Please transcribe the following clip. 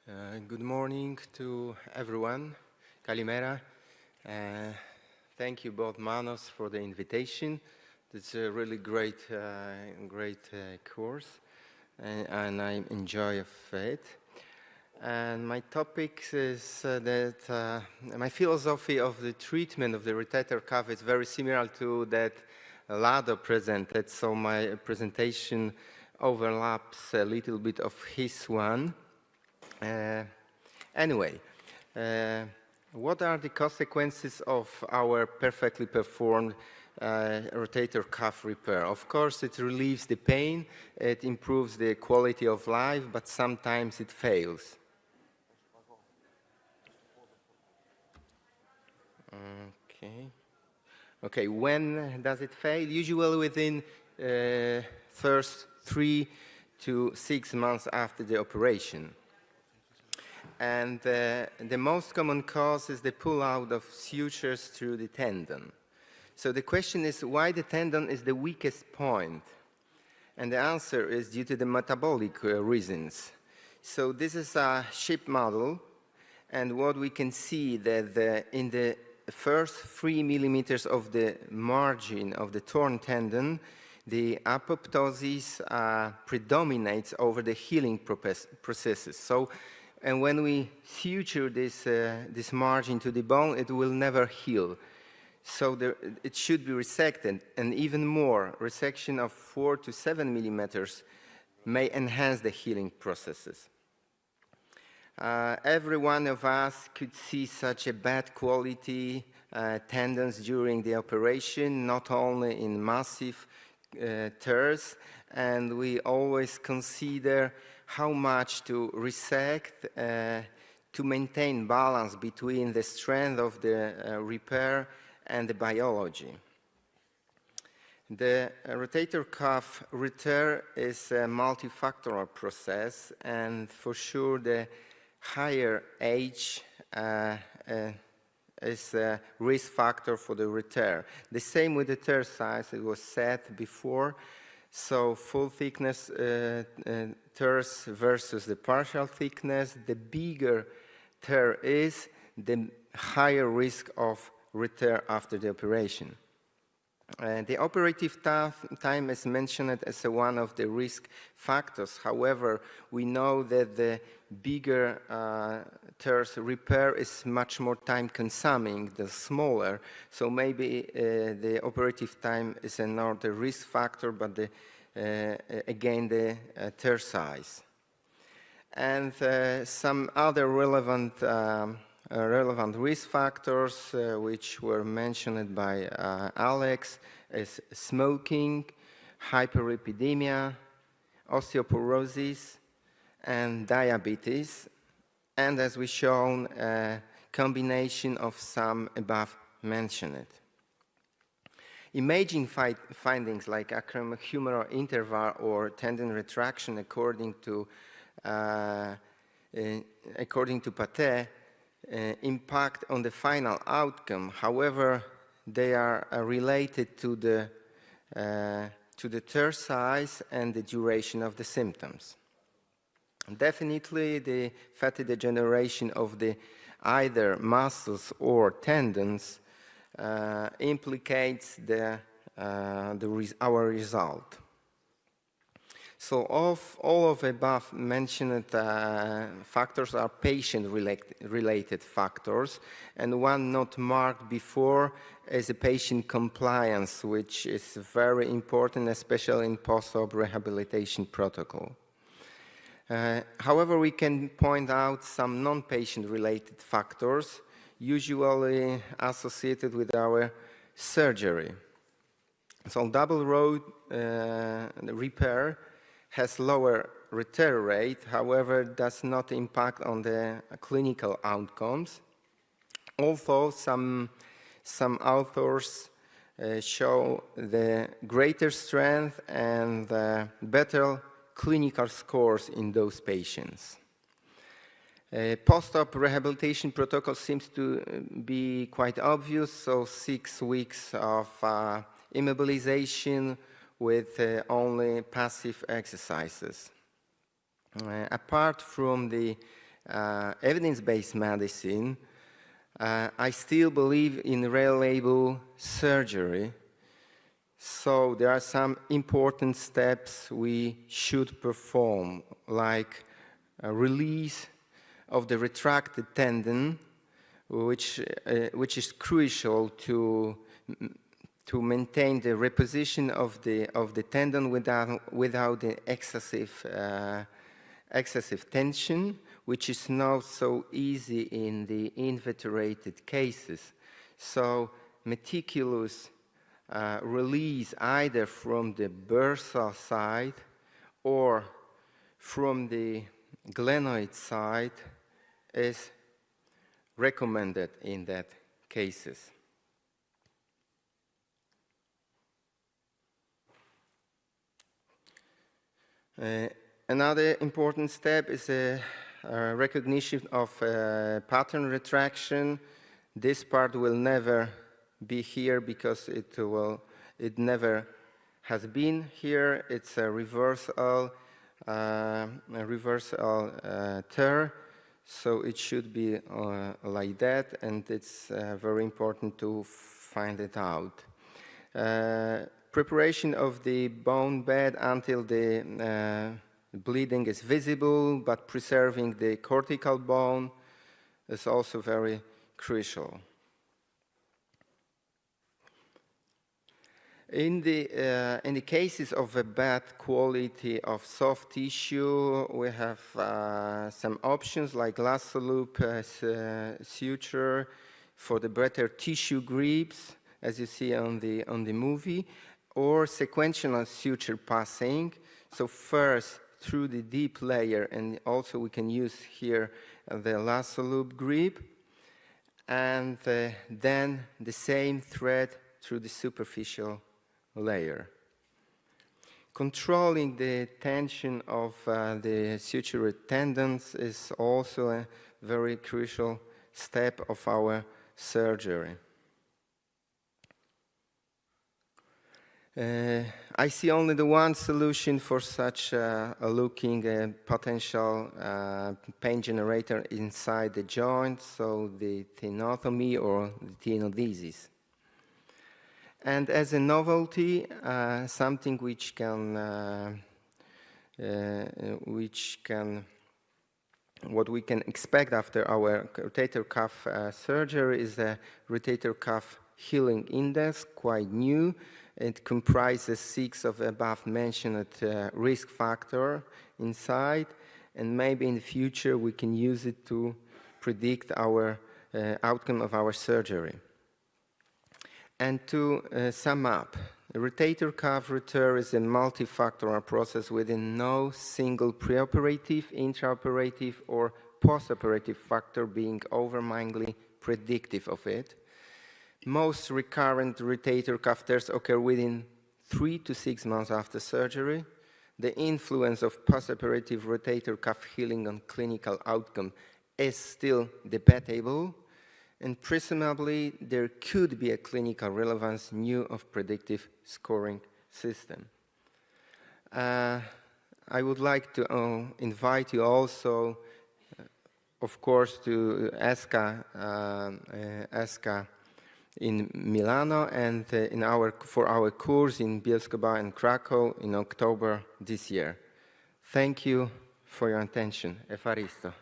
Good morning to everyone. Kalimera. Thank you both Manos for the invitation. It's a really great course, and I enjoy it. And my topic is that my philosophy of the treatment of the rotator cuff is very similar to that Lado presented, so my presentation overlaps a little bit of his one. Anyway, what are the consequences of our perfectly performed rotator cuff repair? Of course, it relieves the pain, it improves the quality of life, but sometimes it fails. Okay, when does it fail? Usually within first 3 to 6 months after the operation. And the most common cause is the pull-out of sutures through the tendon. So the question is why the tendon is the weakest point? And the answer is due to the metabolic reasons. So this is a ship model, and what we can see that in the first 3 millimeters of the margin of the torn tendon, the apoptosis predominates over the healing processes. So, and when we suture this margin to the bone, it will never heal. So it should be resected, and even more, resection of 4 to 7 millimeters may enhance the healing processes. Every one of us could see such a bad quality tendons during the operation, not only in massive tears, and we always consider how much to resect to maintain balance between the strength of the repair and the biology. The rotator cuff repair is a multifactorial process, and for sure the higher age is a risk factor for the repair. The same with the tear size, it was said before. So full thickness tears versus the partial thickness, the bigger tear is, the higher risk of repair after the operation. The operative time is mentioned as one of the risk factors. However, we know that the bigger tears repair is much more time consuming than smaller. So maybe the operative time is another risk factor, but again the tear size. And some other relevant risk factors which were mentioned by Alex is smoking, hyperlipidemia, osteoporosis, and diabetes, and as we shown, a combination of some above mentioned. Imaging findings like acromihumeral interval or tendon retraction according to Pate impact on the final outcome. However, they are related to the tear size and the duration of the symptoms. Definitely, the fatty degeneration of the either muscles or tendons implicates our result. So all of above mentioned factors are patient-related factors, and one not marked before is the patient compliance, which is very important, especially in post-op rehabilitation protocol. However, we can point out some non-patient-related factors, usually associated with our surgery. So double road repair has lower repair rate, however, does not impact on the clinical outcomes. Although some authors show the greater strength and better clinical scores in those patients. Post-op rehabilitation protocol seems to be quite obvious, so 6 weeks of immobilization with only passive exercises. Apart from the evidence-based medicine, I still believe in reliable surgery. So there are some important steps we should perform, like a release of the retracted tendon, which is crucial to maintain the reposition of the tendon without the excessive tension, which is not so easy in the inveterated cases. So meticulous release either from the bursal side or from the glenoid side is recommended in that cases. Another important step is a recognition of pattern retraction. This part will never be here because it never has been here. It's a reversal tear, so it should be like that, and it's very important to find it out. Preparation of the bone bed until the bleeding is visible, but preserving the cortical bone is also very crucial. In the cases of a bad quality of soft tissue, we have some options like lasso loop suture for the better tissue grips, as you see on the movie, or sequential suture passing. So first through the deep layer, and also we can use here the lasso loop grip, and then the same thread through the superficial layer. Controlling the tension of the sutured tendons is also a very crucial step of our surgery. I see only the one solution for such a looking potential pain generator inside the joint, so the tenotomy or the tenodesis. And as a novelty, something which what we can expect after our rotator cuff surgery is a rotator cuff healing index, quite new. It comprises 6 of above mentioned risk factor inside, and maybe in the future we can use it to predict our outcome of our surgery. And to sum up, the rotator cuff repair is a multifactorial process within no single preoperative, intraoperative, or postoperative factor being overwhelmingly predictive of it. Most recurrent rotator cuff tears occur within 3 to 6 months after surgery. The influence of postoperative rotator cuff healing on clinical outcome is still debatable, and presumably there could be a clinical relevance new of predictive scoring system. I would like to invite you also, of course, to ESCA in Milano and for our course in Bielsko-Biała and Krakow in October this year. Thank you for your attention. Evaristo.